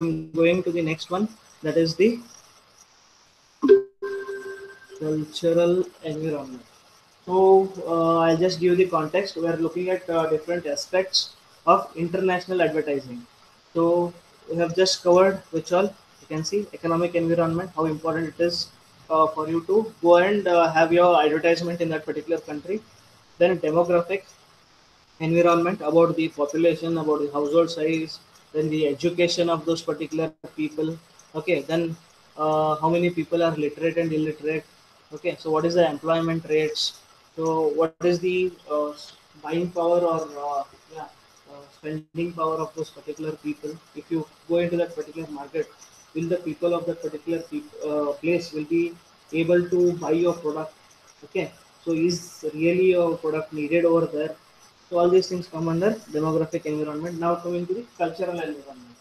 I'm going to the next one, that is the cultural environment. So I'll just give the context. We are looking at different aspects of international advertising. So we have just covered which all you can see economic environment, how important it is for you to go and have your advertisement in that particular country. Then demographic environment, about the population, about the household size, then the education of those particular people. Okay, then how many people are literate and illiterate. Okay, so what is the employment rates? So what is the buying power or yeah, spending power of those particular people? If you go into that particular market, will the people of that particular place will be able to buy your product? Okay, so is really your product needed over there? So all these things come under demographic environment. Now coming to the cultural environment.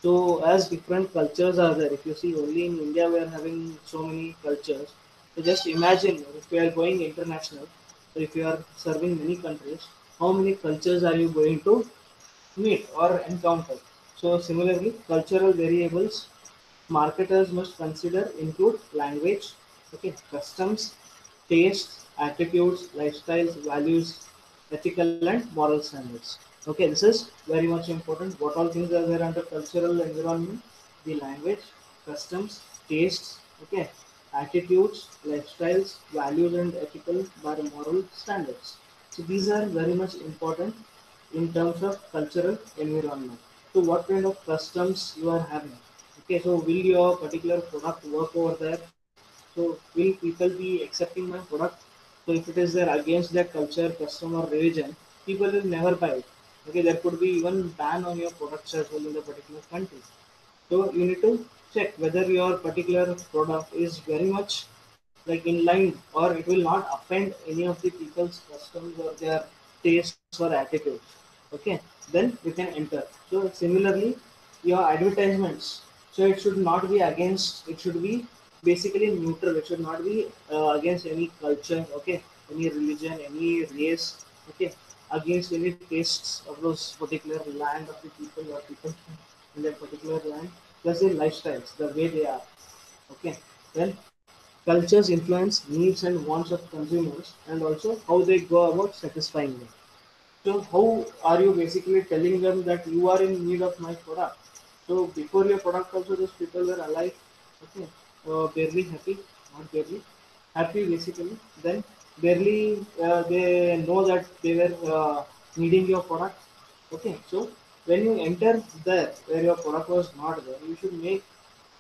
So as different cultures are there, if you see only in India we are having so many cultures. So just imagine if you are going international, so if you are serving many countries, how many cultures are you going to meet or encounter? So similarly, cultural variables marketers must consider include language, okay, customs, tastes, attitudes, lifestyles, values, ethical and moral standards. Okay, this is very much important. What all things are there under cultural environment? The language, customs, tastes, okay, attitudes, lifestyles, values, and ethical or moral standards. So these are very much important in terms of cultural environment. So what kind of customs you are having? Okay, so will your particular product work over there? So will people be accepting my product? So if it is there against their culture, custom or religion, people will never buy it. Okay, there could be even ban on your products as well in the particular country. So you need to check whether your particular product is very much like in line or it will not offend any of the people's customs or their tastes or attitudes. Okay, then you can enter. So similarly, your advertisements. So it should not be against. It should be basically neutral. It should not be against any culture. Okay, any religion, any race. Okay, against any tastes of those particular land of the people or people in that particular land, plus their lifestyles, the way they are. Okay, then cultures influence needs and wants of consumers and also how they go about satisfying them. So how are you basically telling them that you are in need of my product? So before your product also those people were alive, okay, barely happy, not barely happy basically. Then barely they know that they were needing your product. Okay, so when you enter there where your product was not there, you should make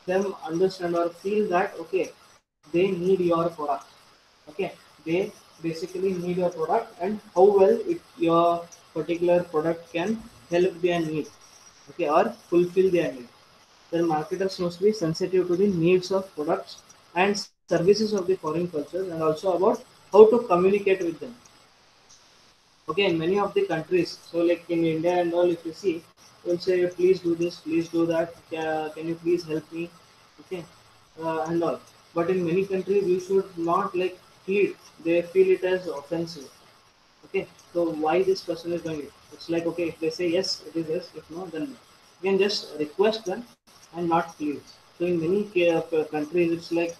them understand or feel that okay, they need your product. Okay, they basically need your product and how well your particular product can help their need, okay, or fulfill their need. Then marketers must be sensitive to the needs of products and services of the foreign cultures and also about how to communicate with them. Okay, in many of the countries, so like in India and all, if you see, will say please do this, please do that, can you please help me? Okay, and all. But in many countries you should not like plead, they feel it as offensive. Okay, so why this person is doing it? It's like okay, if they say yes, it is yes, if no, then no. You can just request them and not plead. So in many countries it's like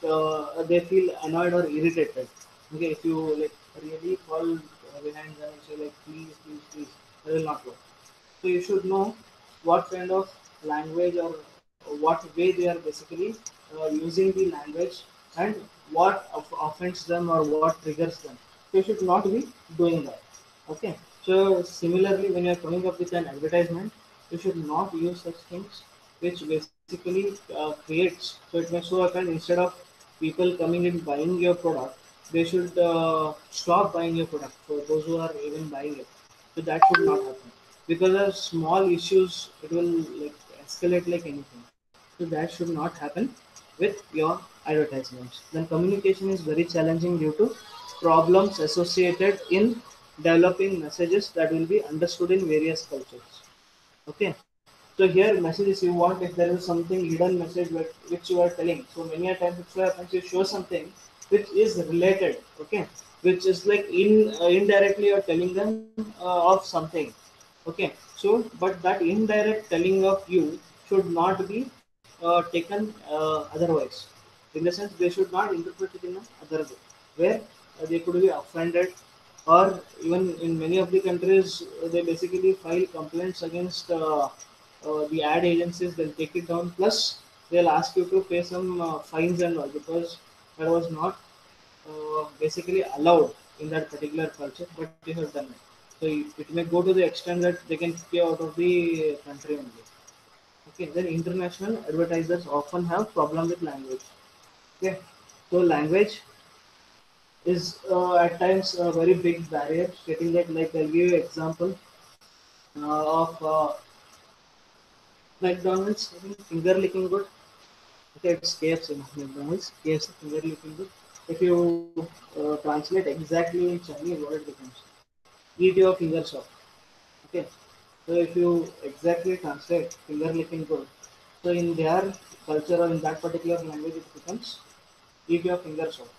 they feel annoyed or irritated. Okay, if you like really call behind them and say like please, please, please, they will not work. So you should know what kind of language or what way they are basically using the language and what offends them or what triggers them. So you should not be doing that. Okay. So similarly, when you are coming up with an advertisement, you should not use such things which basically creates. So it may so happen instead of people coming and buying your product, they should stop buying your product for those who are even buying it. So that should not happen because of small issues it will like escalate like anything. So that should not happen with your advertisements. Then communication is very challenging due to problems associated in developing messages that will be understood in various cultures. Okay, so here messages you want, if there is something hidden message which you are telling, so many a times it so happens you show something which is related, okay, which is like indirectly you're telling them of something. Okay, so but that indirect telling of you should not be taken otherwise. In the sense, they should not interpret it in another way, where they could be offended, or even in many of the countries, they basically file complaints against the ad agencies. They'll take it down. Plus, they'll ask you to pay some fines and all, because that was not basically allowed in that particular culture, but you have done it. So it may go to the extent that they can kick you out of the country only. Okay, then international advertisers often have problem with language. Okay, so language is at times a very big barrier. Stating that, like I'll give you example of McDonald's. I think finger licking good. Okay, it's KFC, not McDonald's. KFC finger licking good. If you translate exactly in Chinese, what it becomes? Eat your fingers off. Okay, so if you exactly translate finger licking good, so in their culture or in that particular language, it becomes eat your fingers off.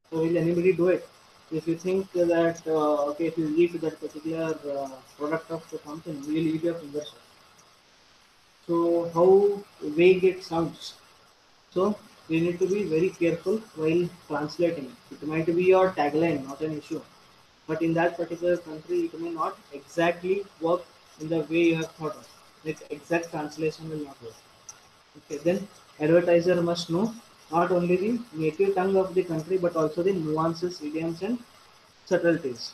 So will anybody do it? If you think that okay, if you eat that particular product of the company, you will eat your fingers off. So how vague it sounds. So we need to be very careful while translating it. It might be your tagline, not an issue. But in that particular country, it may not exactly work in the way you have thought of. Like exact translation will not work. Okay, then advertiser must know not only the native tongue of the country but also the nuances, idioms, and subtleties.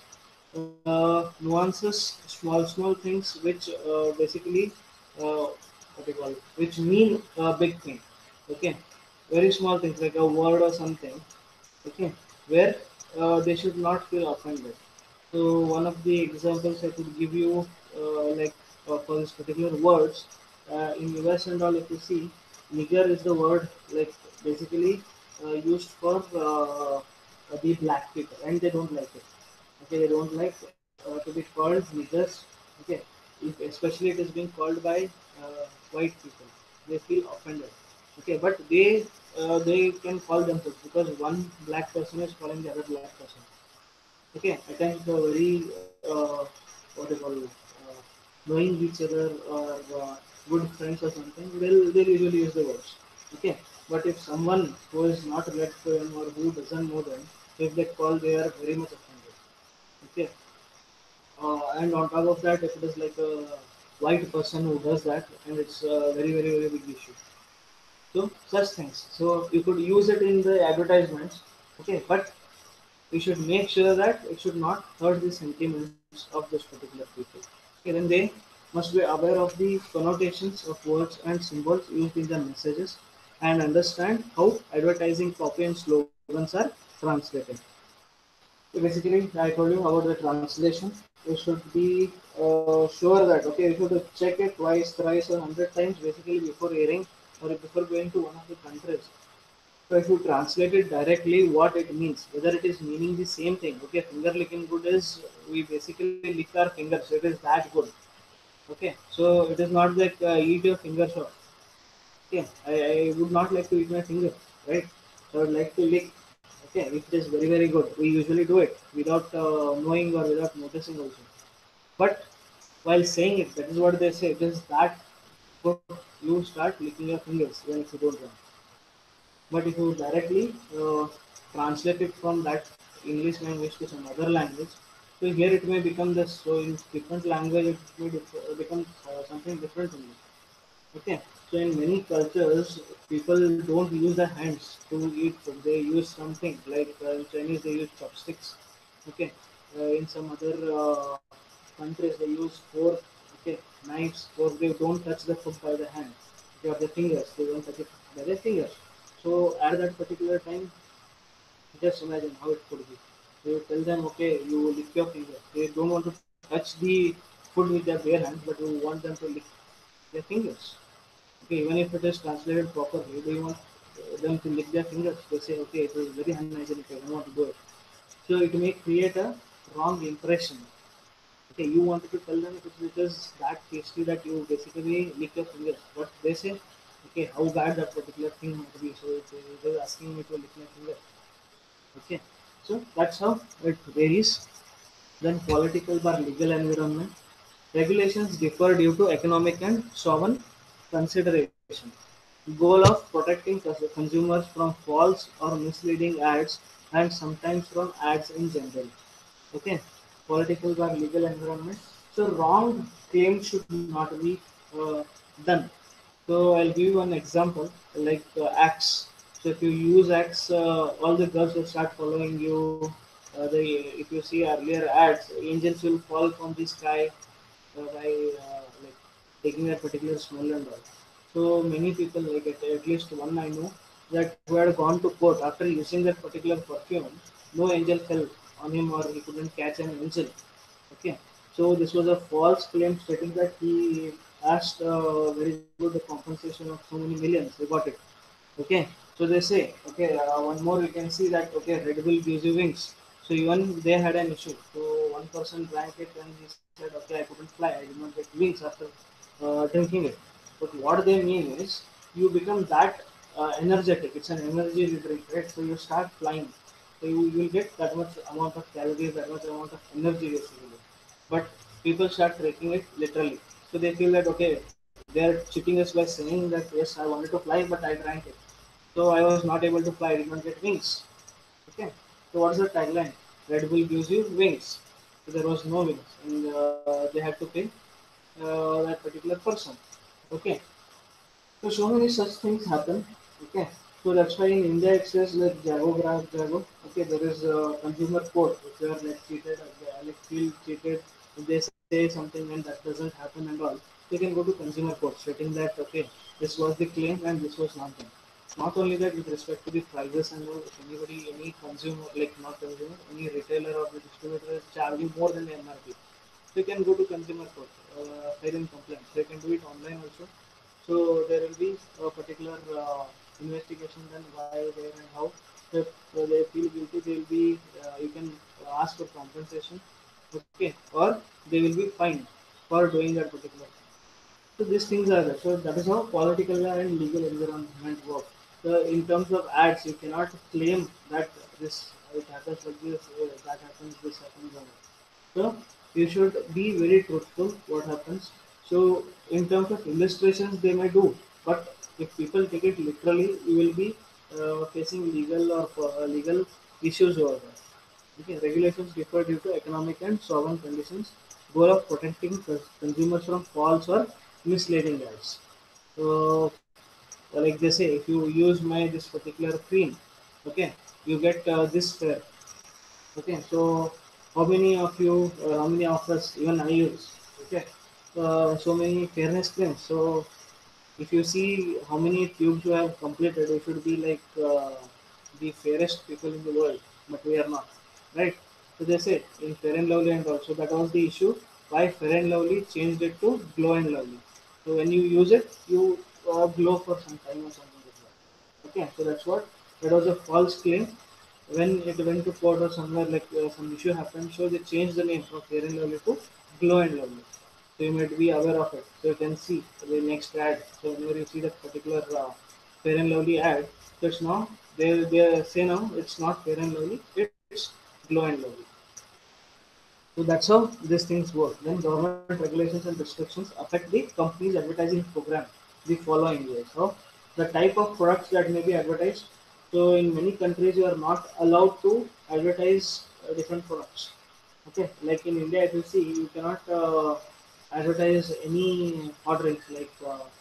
Nuances, small things which basically what do you call it, which mean a big thing. Okay, very small things like a word or something. Okay, where they should not feel offended. So one of the examples I could give you, like for this particular words, in US and all, if you see, nigger is the word like basically used for the black people, and they don't like it. Okay, they don't like to be called niggers. Okay, if especially it is being called by white people, they feel offended. Okay, but they can call themselves because one black person is calling the other black person. Okay, I think very what do you call it, knowing each other or good friends or something, they'll usually use the words. Okay, but if someone who is not related to them or who doesn't know them, if they call, they are very much offended. Okay, and on top of that, if it is like a white person who does that, and it's a very big issue. So such things. So you could use it in the advertisements. Okay, but we should make sure that it should not hurt the sentiments of those particular people. Okay, then they must be aware of the connotations of words and symbols used in the messages and understand how advertising copy and slogans are translated. So basically, I told you about the translation. You should be sure that okay, you should check it twice, thrice, or 100 times basically before airing or before going to one of the countries. So if you translate it directly, what it means, whether it is meaning the same thing. Okay, finger licking good is we basically lick our fingers. It is that good. Okay, so it is not like eat your fingers off. Okay, I would not like to eat my finger, right? So I would like to lick. Okay, if it is very good, we usually do it without knowing or without noticing also. But while saying it, that is what they say. It is that good. You start licking your fingers when if you don't want. But if you directly translate it from that English language to some other language, so here it may become this. So in different language, it may become something different only. Okay. So in many cultures, people don't use their hands to eat food. They use something like in Chinese they use chopsticks. Okay. In some other countries they use fork. Okay. Knives. Fork. They don't touch the food by the hand. They have their fingers. They don't touch it by their fingers. So at that particular time, just imagine how it could be. You tell them, okay, you lick your finger. They don't want to touch the food with their bare hands, but you want them to lick their fingers. Okay, even if it is translated properly, do you want them to lick their fingers? They say, okay, it is very unhygienic. I don't want to do it. So it may create a wrong impression. Okay, you wanted to tell them it is that tasty that you basically lick your fingers. But they say, okay, how bad that particular thing might be. So it is asking me to lick my finger. Okay, so that's how it varies. Then political or legal environment. Regulations differ due to economic and sovereign. consideration. Goal of protecting consumers from false or misleading ads and sometimes from ads in general. Okay, political or legal environment. So wrong claims should not be uh, done. So I'll give you an example like Axe. So if you use Axe, all the girls will start following you. If you see earlier ads, angels will fall from the sky by like taking a particular smell and all. So many people, like at least one I know, that who had gone to court after using that particular perfume, no angel fell on him or he couldn't catch an angel. Okay, so this was a false claim stating that he asked very good compensation of so many millions. They got it. Okay, so they say, okay, one more we can see that okay, Red Bull gives you wings. So even they had an issue. So one person drank it and he said, okay, I couldn't fly. I did not get wings after drinking it. But what they mean is you become that energetic. It's an energy drink, right? So you start flying. So you will get that much amount of calories, that much amount of energy basically. But people start taking it literally. So they feel that okay, they are cheating us by saying that yes, I wanted to fly, but I drank it. So I was not able to fly. I did not get wings. Okay. So what's the tagline? Red Bull gives you wings. So there was no wings, and they had to pay that particular person. Okay. So so many such things happen. Okay. So that's why in India it says like Jago Grab Jago. Okay, there is a consumer court. If you are like cheated, like feel cheated, if they say something and that doesn't happen and all, you can go to consumer court stating that okay, this was the claim and this was not done. Not only that, with respect to the prices and all, if anybody, any consumer, like not consumer, any retailer or the distributor is charging more than the MRP, so you can go to consumer court, file in complaint. So you can do it online also. So there will be a particular investigation done why, where, and how. If they feel guilty, they will be you can ask for compensation, okay, or they will be fined for doing that particular. So these things are there. So that is how political and legal environment work. So in terms of ads, you cannot claim that this it happens like this, that happens, this happens. And so you should be very truthful. What happens? So in terms of illustrations, they may do, but if people take it literally, you will be facing legal or legal issues over there. Okay, regulations differ due to economic and sovereign conditions. Goal of protecting consumers from false or misleading ads. So, like they say, if you use my this particular cream, okay, you get this fare. Okay, so how many of you, how many of us, even I use, okay, so many fairness claims. So if you see how many tubes you have completed, you should be like the fairest people in the world, but we are not, right? So they said in Fair and Lovely, and also that was the issue why Fair and Lovely changed it to Glow and Lovely. So when you use it, you glow for some time or something like that. Okay, so that's what that was a false claim. When it went to court or somewhere like some issue happened, so they changed the name from Fair and Lovely to Glow and Lovely. So you might be aware of it. So you can see the next ad. So whenever you see that particular Fair and Lovely ad, so it's now they say now it's not Fair and Lovely, it's Glow and Lovely. So that's how these things work. Then government regulations and restrictions affect the company's advertising program the following years. So the type of products that may be advertised. So in many countries you are not allowed to advertise different products. Okay, like in India, if you see, you cannot advertise any hot drinks like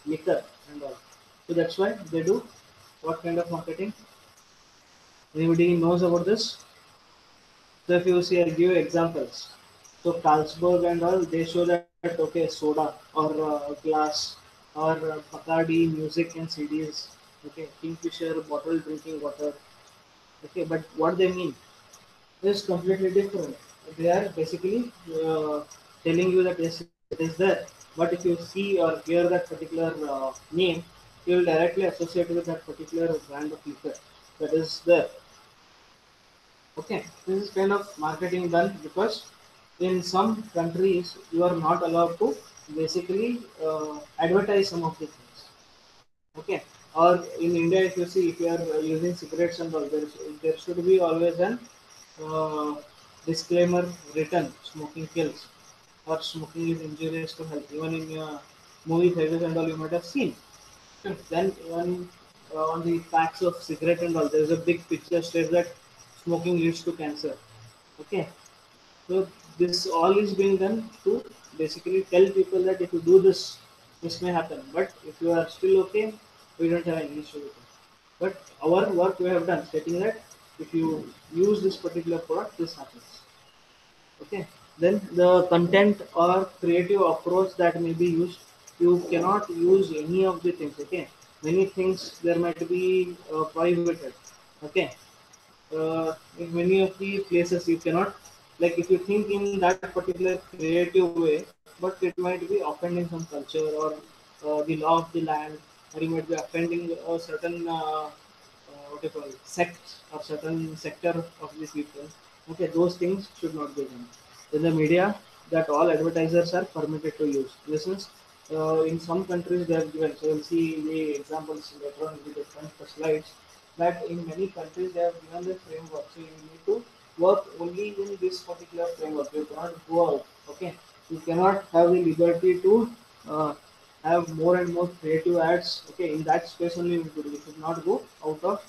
liquor and all. So that's why they do what kind of marketing? Anybody knows about this? So if you see, I'll give you examples. So Carlsberg and all, they show that okay, soda or glass or Bacardi music and CDs. Okay, Kingfisher bottle drinking water. Okay, but what they mean is completely different. They are basically telling you that yes, it is there. But if you see or hear that particular name, you will directly associate with that particular brand of liquor that is there. Okay, this is kind of marketing done because in some countries you are not allowed to basically advertise some of the things. Okay, or in India, if you see, if you are using cigarettes and all, there should be always an uh, disclaimer written: smoking kills or smoking is injurious to health. Even in movie theaters and all you might have seen. Then on the packs of cigarette and all, there is a big picture states that smoking leads to cancer. Okay, so this all is being done to basically tell people that if you do this, this may happen. But if you are still okay, we don't have any issue with it. But our work we have done stating that if you use this particular product, this happens. Okay, then the content or creative approach that may be used, you cannot use any of the things. Okay, many things there might be prohibited. Okay, in many of the places you cannot, like if you think in that particular creative way, but it might be offending some culture or the law of the land, or you might be offending a certain what you call sect or certain sector of the people. Okay, those things should not be done in the media, that all advertisers are permitted to use. This is in some countries they have given, so you'll see the examples later on in the different slides, that in many countries they have given the framework. So you need to work only in this particular framework. You cannot go out. Okay, you cannot have the liberty to uh, have more and more creative ads. Okay, in that space only you should do. You should not go out of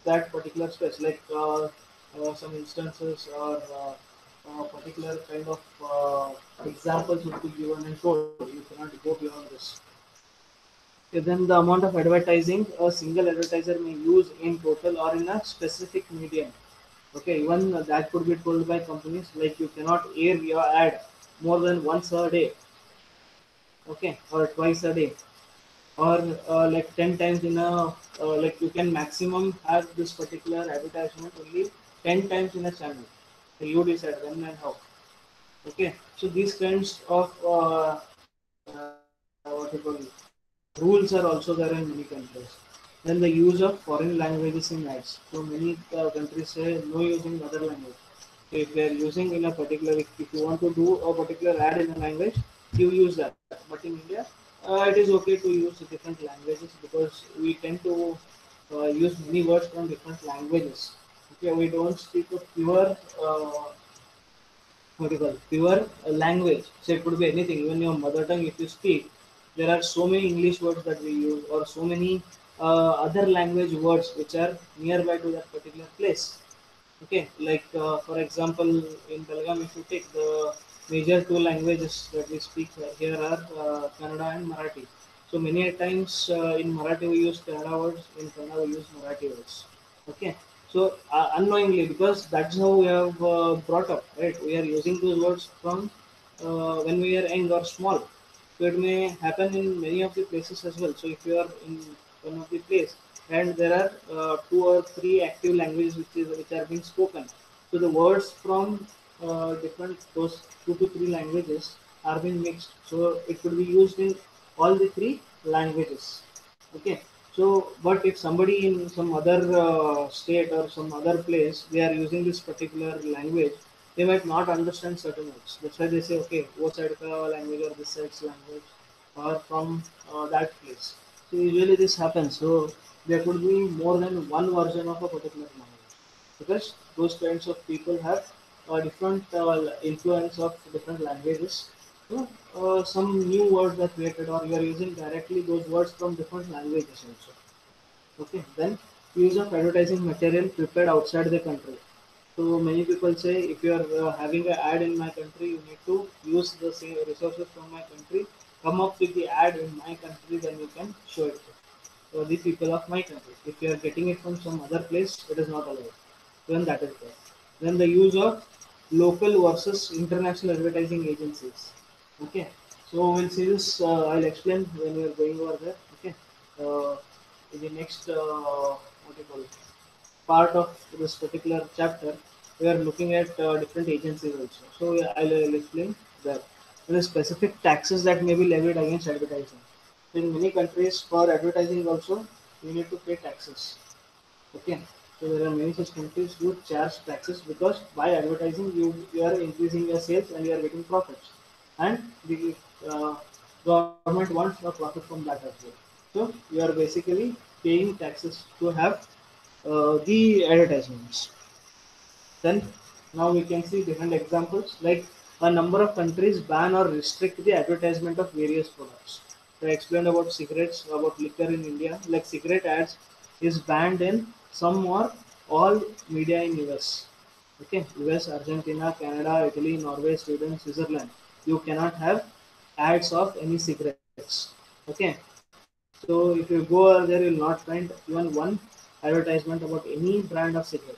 that particular space. Like some instances or particular kind of examples would be given and told. You cannot go beyond this. Okay, then the amount of advertising a single advertiser may use in total or in a specific medium. Okay, even that could be told by companies, like you cannot air your ad more than once a day. Okay, or twice a day, or like 10 times in a like you can maximum have this particular advertisement only 10 times in a channel. So you decide when and how. Okay, so these kinds of what you call rules are also there in many countries. Then the use of foreign languages in ads. So many countries say no using other language. So if they are using in a particular, if you want to do a particular ad in a language, you use that. But in India, it is okay to use different languages because we tend to use many words from different languages. Okay, we don't speak a pure what do you call pure language. So it could be anything, even your mother tongue. If you speak, there are so many English words that we use, or so many other language words which are nearby to that particular place. Okay, like for example, in Belgaum, if you take the major two languages that we speak here are Kannada and Marathi. So many a times in Marathi we use Kannada words, in Kannada we use Marathi words. Okay, so unknowingly, because that's how we have brought up, right? We are using those words from when we are young or small. So it may happen in many of the places as well. So if you are in one of the place and there are two or three active languages which are being spoken, so the words from different those two to three languages are being mixed. So it could be used in all the three languages. Okay. So, but if somebody in some other state or some other place they are using this particular language, they might not understand certain words. That's why they say, okay, what side ka language or this side's language, or from that place. So usually this happens. So there could be more than one version of a particular language because those kinds of people have different influence of different languages. So some new words are created, or you are using directly those words from different languages also. Okay, then use of advertising material prepared outside the country. So many people say if you are having an ad in my country, you need to use the same resources from my country, come up with the ad in my country, then you can show it to the people of my country. If you are getting it from some other place, it is not allowed. Then that is there. Then the use of local versus international advertising agencies. Okay, so we'll see this. I'll explain when we are going over there. Okay, uh, in the next what do you call it, part of this particular chapter, we are looking at different agencies also. So yeah, I'll explain that. There are specific taxes that may be levied against advertising. In many countries, for advertising also, you need to pay taxes. Okay, so there are many such countries who charge taxes because by advertising you are increasing your sales and you are getting profits, and the uh, government wants a profit from that as well. So you are basically paying taxes to have the advertisements. Then now we can see different examples, like a number of countries ban or restrict the advertisement of various products. I explained about cigarettes, about liquor in India. Like cigarette ads is banned in some or all media in US. Okay, US, Argentina, Canada, Italy, Norway, Sweden, Switzerland. You cannot have ads of any cigarettes. Okay, so if you go there, you'll not find even one advertisement about any brand of cigarette.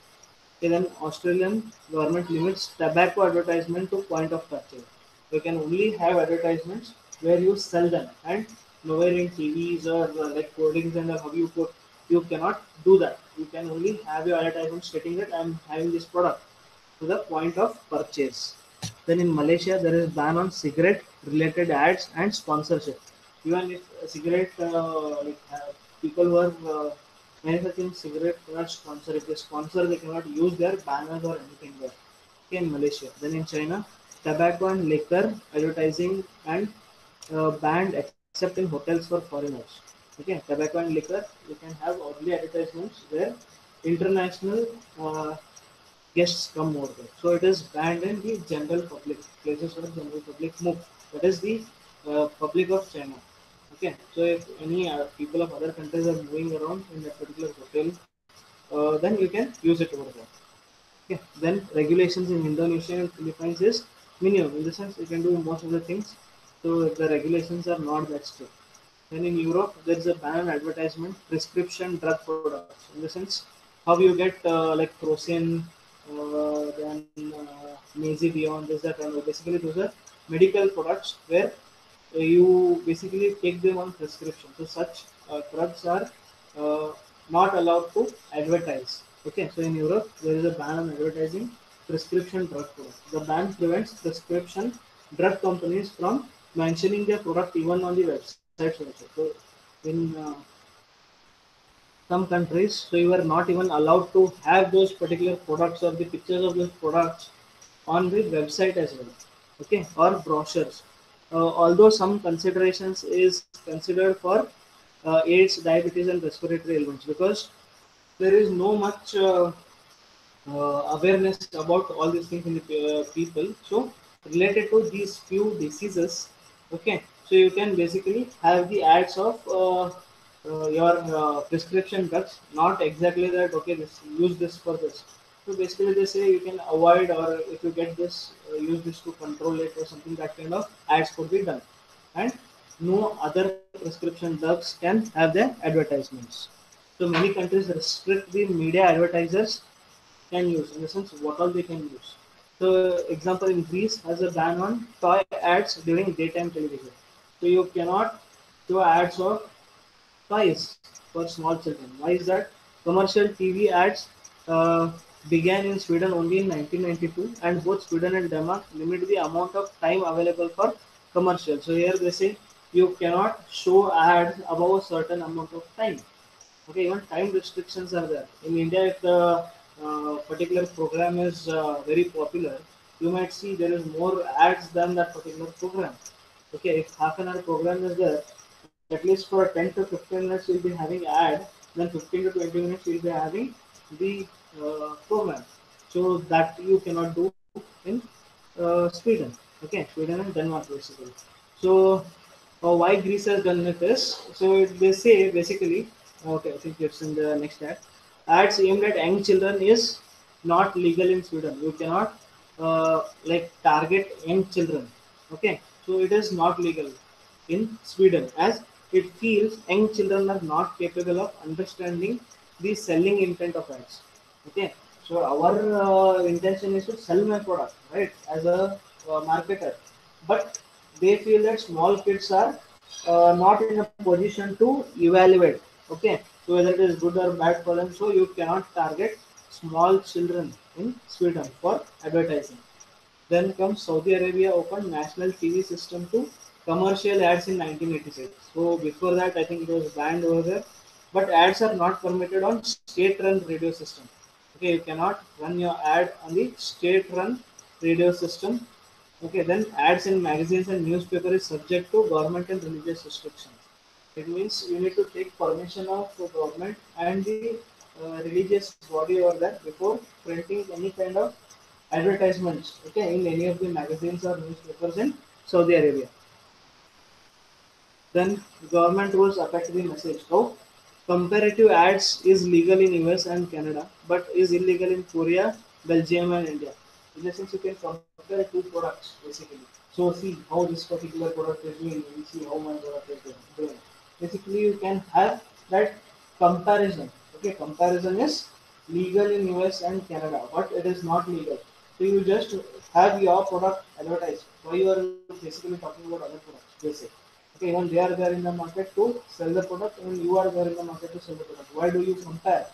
Okay, then Australian government limits tobacco advertisement to point of purchase. You can only have advertisements where you sell them, and nowhere in TVs or like codings and how you put, you cannot do that. You can only have your advertisement stating that I'm having this product to the point of purchase. Then in Malaysia, there is ban on cigarette related ads and sponsorship. Even if a cigarette, people who are manufacturing cigarette cannot sponsor. If they sponsor, they cannot use their banners or anything there. Okay, in Malaysia. Then in China, tobacco and liquor advertising and banned except in hotels for foreigners. Okay, tobacco and liquor, you can have only advertisements where international guests come over there. So it is banned in the general public places where general public move. That is the public of China. Okay, so if any people of other countries are moving around in that particular hotel, then you can use it over there. Okay, then regulations in Indonesia and Philippines is minimum. In the sense, you can do most of the things. So the regulations are not that strict. Then in Europe, there is a ban on advertisement, prescription drug products. In the sense, how you get like Crocin, then Nazidion, this that, and basically those are medical products where you basically take them on prescription. So such drugs are uh, not allowed to advertise. Okay, so in Europe there is a ban on advertising prescription drug products. The ban prevents prescription drug companies from mentioning their product even on the websites also. So in some countries, so you are not even allowed to have those particular products or the pictures of those products on the website as well. Okay, or brochures. Although some considerations is considered for AIDS, diabetes, and respiratory ailments, because there is no much awareness about all these things in the people. So related to these few diseases, okay. So you can basically have the ads of your prescription drugs, not exactly that. Okay, this use this for this. So basically, they say you can avoid, or if you get this, use this to control it or something. That kind of ads could be done, and no other prescription drugs can have their advertisements. So many countries restrict the media advertisers can use, in the sense what all they can use. So example in Greece has a ban on toy ads during daytime television. So you cannot show ads of toys for small children. Why is that? Commercial TV ads began in Sweden only in 1992, and both Sweden and Denmark limit the amount of time available for commercial. So here they say you cannot show ads above a certain amount of time. Okay, even time restrictions are there. In India, if the particular program is very popular, you might see there is more ads than that particular program. Okay, if half an hour program is there, at least for 10 to 15 minutes you'll be having ad, then 15 to 20 minutes you'll be having the program. So that you cannot do in Sweden. Okay, Sweden and Denmark basically. So why Greece has done it is, so they say basically, okay, I think it's in the next ad. Ads aimed at young children is not legal in Sweden. You cannot like target young children. Okay, so it is not legal in Sweden, as it feels young children are not capable of understanding the selling intent of ads. Okay, so our intention is to sell my product, right, as a marketer, but they feel that small kids are not in a position to evaluate. Okay, so whether it is good or bad for them, so you cannot target small children in Sweden for advertising. Then comes Saudi Arabia opened national TV system to commercial ads in 1986. So before that, I think it was banned over there. But ads are not permitted on state-run radio system. Okay, you cannot run your ad on the state-run radio system. Okay, then ads in magazines and newspaper is subject to government and religious restrictions. It means you need to take permission of the government and the religious body over there before printing any kind of advertisements, okay, in any of the magazines or newspapers in Saudi Arabia. Then government rules affect the message. How comparative ads is legal in US and Canada, but is illegal in Korea, Belgium, and India. In the sense, you can compare two products basically. So see how this particular product is doing. We see how my product is doing. Basically, you can have that comparison. Okay, comparison is legal in US and Canada, but it is not legal. So you just have your product advertised. Why you are basically talking about other products? Basic. Okay, even they are there in the market to sell the product, and you are there in the market to sell the product. Why do you compare?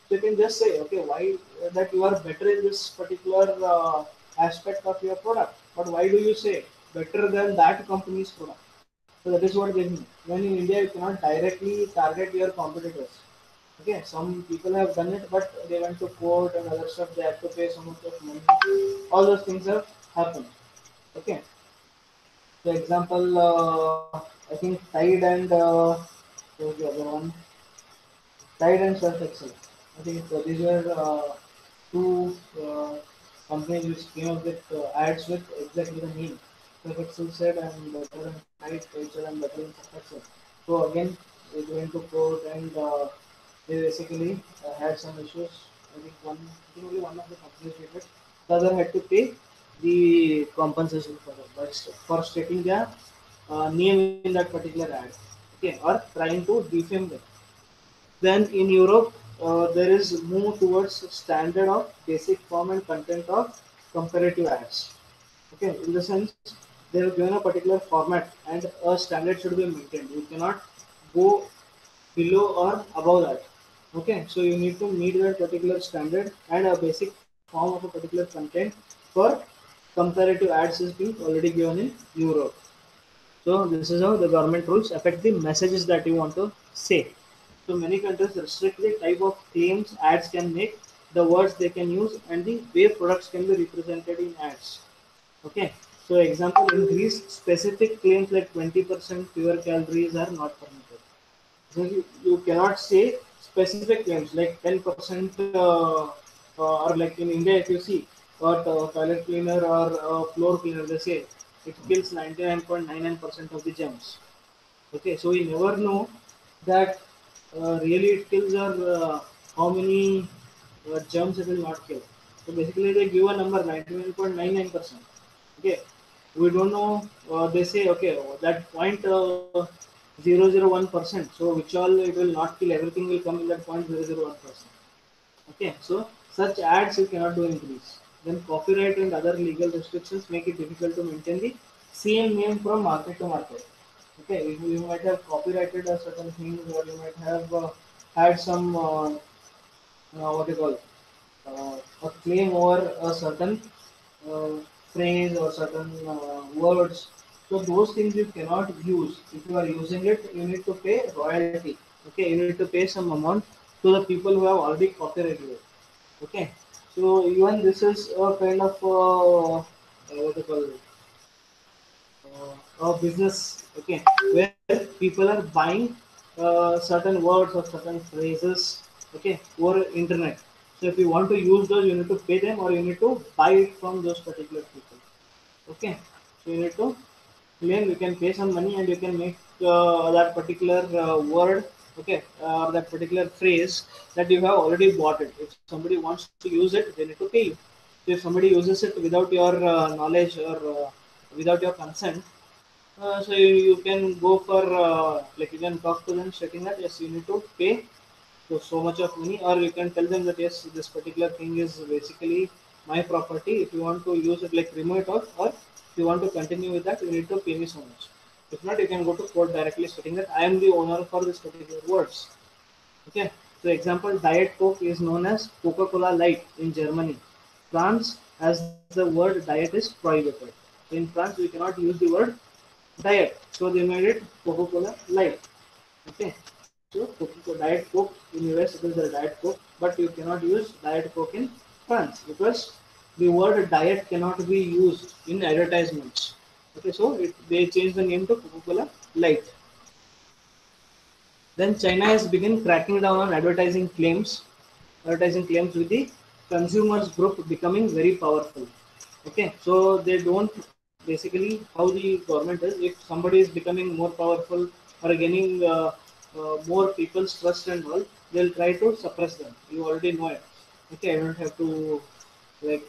So you can just say, okay, why that you are better in this particular aspect of your product. But why do you say better than that company's product? So that is what they mean. When in India, you cannot directly target your competitors. Okay, some people have done it, but they went to court and other stuff. They have to pay so much of money. All those things have happened. Okay, for example, I think Tide and what was the other one? Tide and Surf Excel. I think these were two companies which came up with ads with exactly the name. Surf Excel said I'm better than Tide, Tide said I'm better than Surf Excel. So again, they went to court and they basically had some issues. I think only one of the companies did it. The other had to pay the compensation for that, for stating their name in that particular ad. Okay, or trying to defame them. Then in Europe, there is move towards standard of basic form and content of comparative ads. Okay, in the sense they have given a particular format and a standard should be maintained. You cannot go below or above that. Okay, so you need to meet that particular standard and a basic form of a particular content for comparative ads is being already given in Europe. So this is how the government rules affect the messages that you want to say. So many countries restrict the type of claims ads can make, the words they can use, and the way products can be represented in ads. Okay. So example in Greece, specific claims like 20% fewer calories are not permitted. So you cannot say specific claims like 10% or like in India if you see or toilet cleaner or floor cleaner they say it kills 99.99% of the germs. Okay, so we never know that really it kills or how many germs it will not kill. So basically they give a number 99.99%. Okay, we don't know. They say okay that point 0.001%. So which all it will not kill. Everything will come in that 0.001%. Okay, so such ads you cannot do in Greece. Then copyright and other legal restrictions make it difficult to maintain the same name from market to market. Okay, you might have copyrighted a certain thing, or you might have had some what do you call a claim over a certain uh, phrase or certain words. So those things you cannot use. If you are using it, you need to pay royalty. Okay, you need to pay some amount to the people who have already copyrighted it. Okay, so even this is a kind of what do you call it? A business. Okay, where people are buying certain words or certain phrases. Okay, over internet. So if you want to use those, you need to pay them or you need to buy it from those particular people. Okay, so you need to claim, you can pay some money and you can make that particular word, okay, or that particular phrase that you have already bought it. If somebody wants to use it, they need to pay you. So if somebody uses it without your knowledge or without your consent, so you can go for like you can talk to them stating that yes you need to pay so much of money, or you can tell them that yes this particular thing is basically my property. If you want to use it, like remove it off, or if you want to continue with that, you need to pay me so much. If not, you can go to court directly stating that I am the owner for this particular words. Okay. So example, Diet Coke is known as Coca-Cola Light in Germany. France, as the word diet is prohibited. So in France, we cannot use the word diet. So they made it Coca-Cola Light. Okay. So Coca Diet Coke in US it is a Diet Coke, but you cannot use Diet Coke in France because the word diet cannot be used in advertisements. Okay, so they changed the name to Coca-Cola Light. Then China has begun cracking down on advertising claims with the consumers group becoming very powerful. Okay, so they don't basically how the government is. If somebody is becoming more powerful or gaining more people's trust and all, they'll try to suppress them. You already know it. Okay, I don't have to like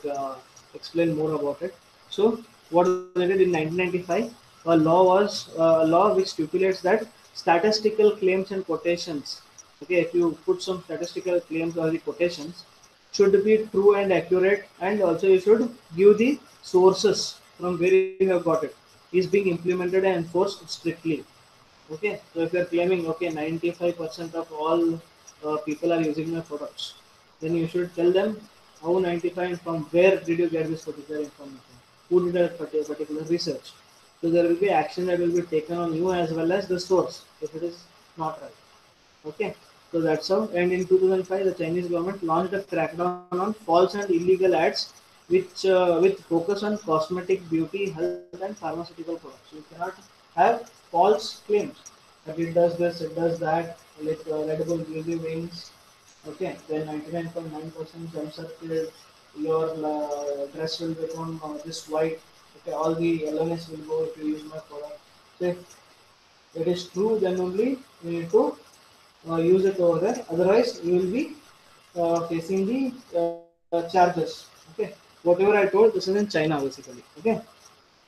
explain more about it. So what they did in 1995, a law was a law which stipulates that statistical claims and quotations. Okay, if you put some statistical claims or the quotations, should be true and accurate, and also you should give the sources from where you have got it. Is being implemented and enforced strictly. Okay, so if you are claiming okay 95% of all people are using your products, then you should tell them how 95 and from where did you get this particular information, who did a particular research. So there will be action that will be taken on you as well as the source if it is not right. Okay, so that's how. And in 2005, the Chinese government launched a crackdown on false and illegal ads, with focus on cosmetic, beauty, health, and pharmaceutical products. You cannot have false claims that it does this, it does that. Like Red Bull gives you wings. Okay, then 99.9% jump circle, your dress will become just white. Okay, all the yellowness will go if you use my product. So if it is true, then only you need to use it over there. Otherwise, you will be facing the charges. Okay, whatever I told, this is in China basically. Okay,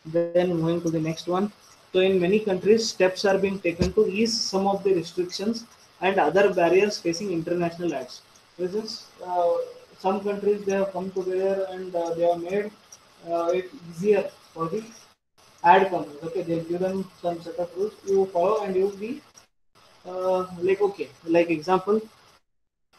then moving to the next one. So in many countries, steps are being taken to ease some of the restrictions and other barriers facing international ads. This is some countries they have come together and they have made it easier for the ad companies. Okay, they give them some set of rules you follow and you will be like okay, like example,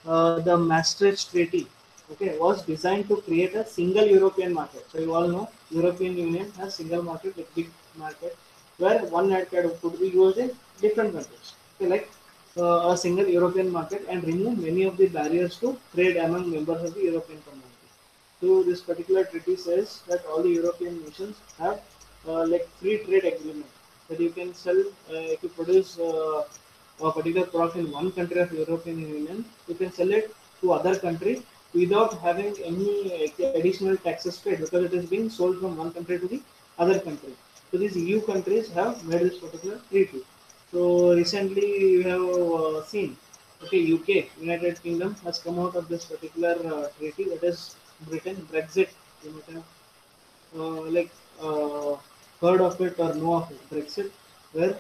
the Maastricht Treaty, okay, was designed to create a single European market. So you all know European Union has single market, like big market, where one ad card could be used in different countries. Okay, like a single European market and remove many of the barriers to trade among members of the European community. So this particular treaty says that all the European nations have like free trade agreement that you can sell if you produce a particular product in one country of European Union, you can sell it to other country without having any additional taxes paid because it is being sold from one country to the other country. So these EU countries have made this particular treaty. So recently you have seen, okay, UK, United Kingdom has come out of this particular treaty, that is Britain, Brexit. You might have like heard of it or know of it, Brexit, where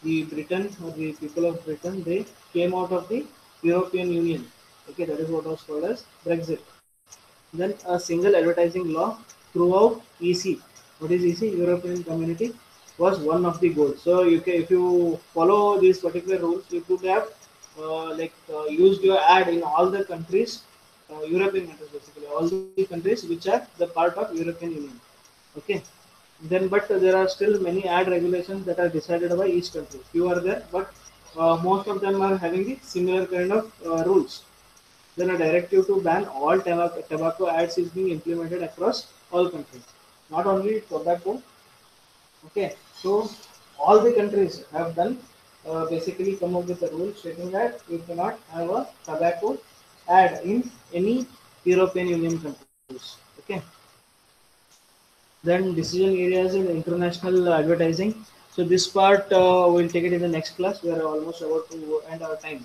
the Britain or the people of Britain they came out of the European Union. Okay, that is what was called as Brexit. Then a single advertising law throughout EC. What is EC? European Community was one of the goals. So you can, if you follow these particular rules, you could have used your ad in all the countries, European countries basically, all the countries which are the part of European Union. Okay. Then, but there are still many ad regulations that are decided by each country. Few are there, but most of them are having the similar kind of rules. Then a directive to ban all tobacco ads is being implemented across all countries. Not only tobacco, okay. So all the countries have done basically come up with a rule stating that you cannot have a tobacco ad in any European Union countries. Okay. Then decision areas in international advertising. So this part we'll take it in the next class. We are almost about to end our time.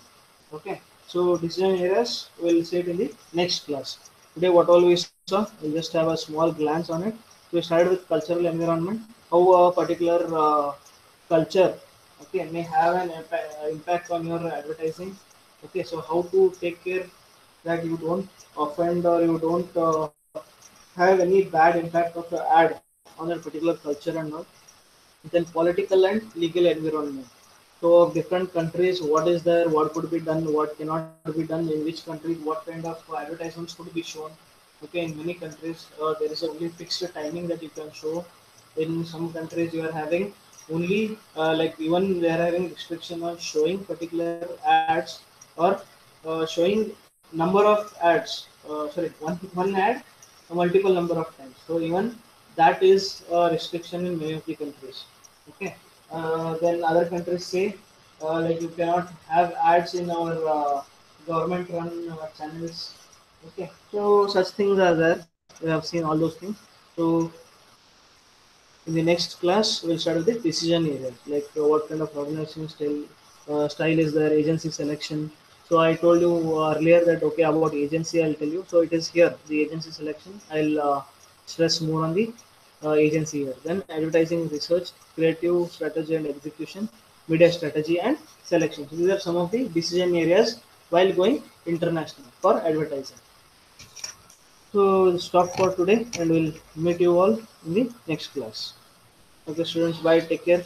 Okay. So decision areas we'll see it in the next class. Today what all we saw, we'll just have a small glance on it. So we started with cultural environment, how a particular culture, okay, may have an impact on your advertising. Okay, so how to take care that you don't offend or you don't have any bad impact of your ad on a particular culture and all. Then political and legal environment. So of different countries, what is there, what could be done, what cannot be done, in which countries, what kind of advertisements could be shown. Okay, in many countries there is only fixed timing that you can show. In some countries you are having only like even they are having restriction on showing particular ads or showing number of ads. Sorry, one ad a multiple number of times. So even that is a restriction in many of the countries. Okay. Then other countries say like you cannot have ads in our government run channels. Okay. So such things are there. We have seen all those things. So In the next class, we'll start with the decision areas, like what kind of organization style is there, agency selection. So I told you earlier that okay about agency, I'll tell you. So it is here the agency selection. I'll stress more on the agency here. Then advertising research, creative strategy and execution, media strategy and selection. So these are some of the decision areas while going international for advertising. So we'll stop for today and we'll meet you all in the next class. Okay, students, bye. Take care.